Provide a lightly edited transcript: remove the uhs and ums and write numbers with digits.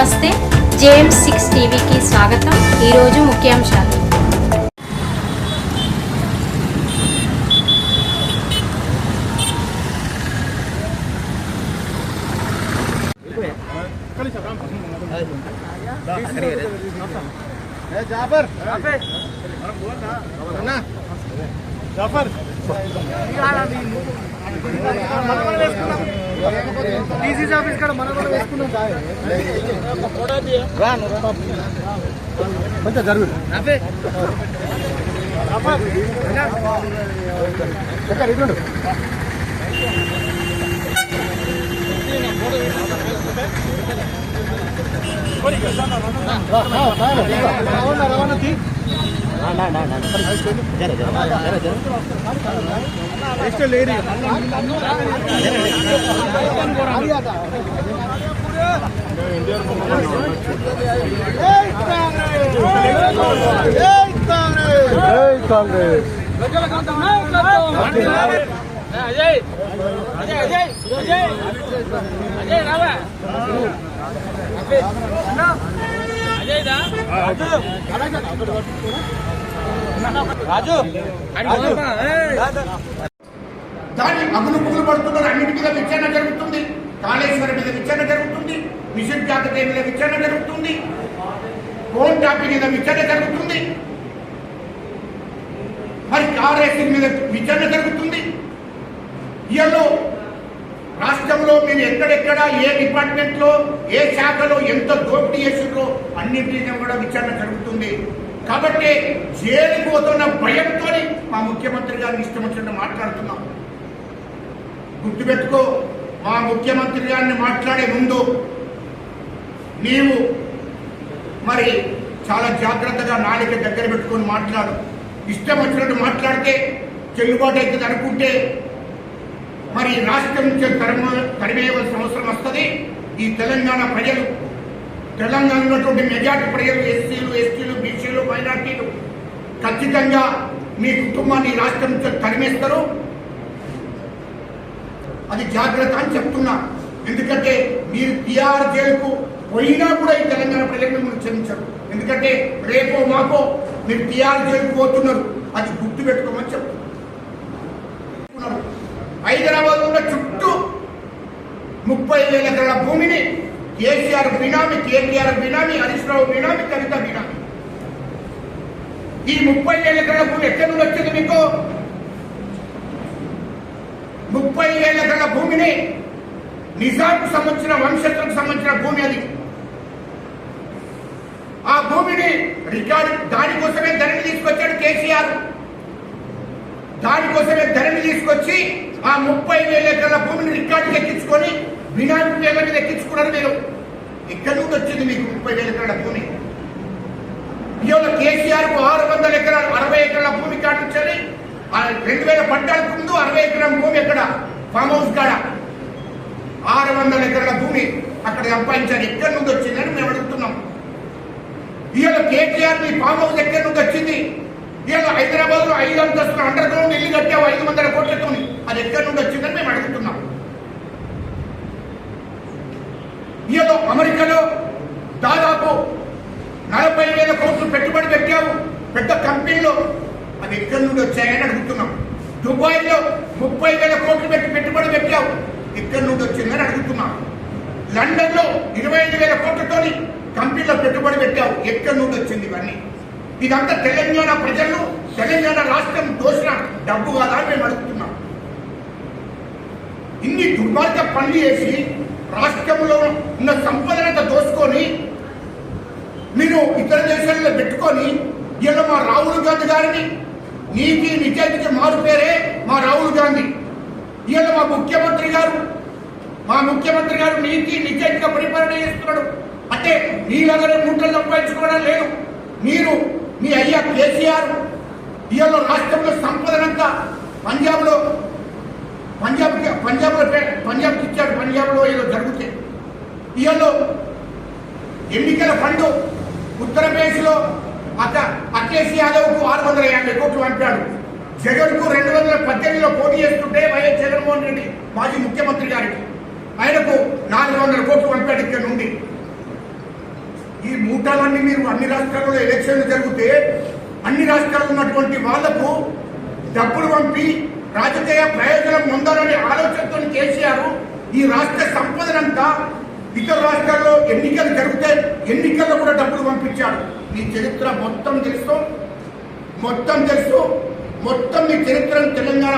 నమస్తే, JM6 టీవీకి స్వాగతం. ఈరోజు ముఖ్యాంశాలు. డీసీసీ ఆఫీస్ కాడ మనం కూడా వేసుకున్నాం. కొంచెం జరుగు రవాణా దాన్ని అగులు పుగులు పడుతున్నారు. అన్నిటి మీద విచారణ జరుగుతుంది. కాళేశ్వరం మీద విచారణ జరుగుతుంది. మిషన్ జాగ్రత్త మీద విచారణ జరుగుతుంది. ఫోన్ టాపిక్ మీద విచారణ జరుగుతుంది. మరి కాళేశ్వర మీద విచారణ జరుగుతుంది. ఇయలో రాష్ట్రంలో మీరు ఎక్కడెక్కడ ఏ డిపార్ట్మెంట్లో ఏ శాఖలో ఎంత దోపిడీ చేసిందో అన్నింటినీ కూడా విచారణ జరుగుతుంది. కాబట్టి జైలుకు పోతున్న భయంతో మా ముఖ్యమంత్రి గారిని ఇష్టం వచ్చినట్టు మాట్లాడుతున్నాం. గుర్తుపెట్టుకో, మా ముఖ్యమంత్రి గారిని మాట్లాడే ముందు నీవు మరి చాలా జాగ్రత్తగా నాలిక దగ్గర పెట్టుకొని మాట్లాడు. ఇష్టం వచ్చినట్టు మాట్లాడితే చెల్లుబాటు అవుతుంది అనుకుంటే మరి రాష్ట్రం నుంచి తరిమేయవలసిన అవసరం వస్తుంది. ఈ తెలంగాణ ప్రజలు, తెలంగాణ ఉన్నటువంటి మెజార్టీ ప్రజలు, ఎస్సీలు, ఎస్టీలు, బీసీలు, మైనార్టీలు ఖచ్చితంగా మీ కుటుంబాన్ని రాష్ట్రం నుంచి తరిమేస్తారు. అది జాగ్రత్త అని చెప్తున్నా. ఎందుకంటే మీరు టీఆర్ జైలుకు పోయినా కూడా ఈ తెలంగాణ ప్రజలు మిమ్మల్ని క్షమించరు. ఎందుకంటే రేపో మాకో మీరు టీఆర్ జైలుకు పోతున్నారు. అది గుర్తు పెట్టుకోమని చెప్తున్నారు. హైదరాబాద్ ఉన్న చుట్టూ 30,000 ఎకరాల భూమిని కేసీఆర్ బినామీ, కేటీఆర్ బినామీ, హరీష్ రావు బినామీ, కవిత బినామీ. ఈ 30,000 ఎకరాల భూమి ఎక్కడి నుండి వచ్చింది మీకు? 30,000 ఎకరాల భూమిని నిజాంకు సంబంధించిన వంశస్థులకు సంబంధించిన భూమి అది. ఆ భూమిని రికార్డు, దానికోసమే ధరణి తీసుకొచ్చాడు కేసీఆర్. దానికోసమే ధరణి తీసుకొచ్చి ఆ 30,000 ఎకరాల భూమిని రికార్డుకి ఎక్కించుకొని బినామీ పేర్ల మీద ఎక్కించుకున్నారు. మీరు ఎక్కడి నుండి వచ్చింది మీకు 30,000 ఎకరాల భూమి? ఇవాళ కేసీఆర్ కు 600 ఎకరాలు, 60 ఎకరాల భూమి కాటించాలి. 2014 ముందు 60 ఎకరాల భూమి ఎక్కడ? ఫామ్ హౌస్ కాడ 600 ఎకరాల భూమి అక్కడ సంపాదించారు. ఎక్కడి నుండి వచ్చిందని మేము అడుగుతున్నాం. ఇవాళ కేటీఆర్ మీ ఫామ్ హౌస్ ఎక్కడి నుండి వచ్చింది? ఇవాళ హైదరాబాద్ లో 5 అంతస్తుల అండర్ గ్రౌండ్ ఇల్లు కట్టావు 500 కోట్లతో. అది ఎక్కడి నుండి వచ్చిందని మేము అడుగుతున్నాం. ఇవాళ అమెరికాలో దాదాపు 40,000 కోట్లు పెట్టుబడి పెట్టావు పెద్ద కంపెనీలో. అది ఎక్కడి నుండి వచ్చాయని అడుగుతున్నాం. దుబాయ్ లో 30,000 కోట్లు పెట్టి పెట్టుబడి పెట్టావు. ఎక్కడి నుండి వచ్చిందని అడుగుతున్నాం. లండన్ లో 25,000 కోట్లతో కంపెనీలో పెట్టుబడి పెట్టావు. ఎక్కడి నుండి వచ్చింది ఇవన్నీ? ఇదంతా తెలంగాణ ప్రజలు, తెలంగాణ రాష్ట్రం దోషణ డబ్బు కాదా అని మేము అడుగుతున్నాం. ఇన్ని దుర్మార్గ పనులు చేసి రాష్ట్రంలో ఉన్న సంపదనంతా దోసుకొని మీరు ఇతర దేశాల్లో పెట్టుకొని ఇలా మా రాహుల్ గాంధీ గారిని, నీతి నిజాయితీకి మారు పేరే మా రాహుల్ గాంధీ. ఇలా మా ముఖ్యమంత్రి గారు నీతి నిజాయితీగా పరిపాలన చేస్తున్నాడు. అంటే నీలాగానే ముట్టలు సంపాదించుకోవడం లేదు. మీరు మీ అయ్యా కేసీఆర్ ఇవాళ రాష్ట్రంలో సంపదనంతా పంజాబ్లో ఇచ్చాడు. పంజాబ్లో ఏదో జరిగితే ఇవాళ ఎన్నికల ఫండ్ ఉత్తరప్రదేశ్లో అఖిలేష్ యాదవ్కు 650 కోట్లు పంపాడు. జగన్కు 2018లో పోటీ చేస్తుంటే వైఎస్ జగన్మోహన్ రెడ్డి మాజీ ముఖ్యమంత్రి గారికి ఆయనకు 400 కోట్లు పంపాడు ఇక్కడ నుండి. ఈ మూటాలన్నీ మీరు అన్ని రాష్ట్రాల్లో ఎలక్షన్లు జరిగితే అన్ని రాష్ట్రాల్లో ఉన్నటువంటి వాళ్లకు డబ్బులు పంపి రాజకీయ ప్రయోజనం పొందాలనే ఆలోచనతో కేసీఆర్ ఈ రాష్ట్ర సంపదనంతా ఇతర రాష్ట్రాల్లో ఎన్నికలు జరిగితే ఎన్నికల్లో కూడా డబ్బులు పంపించాడు. ఈ చరిత్ర మొత్తం తెలుసు, మొత్తం మీ చరిత్రను తెలంగాణ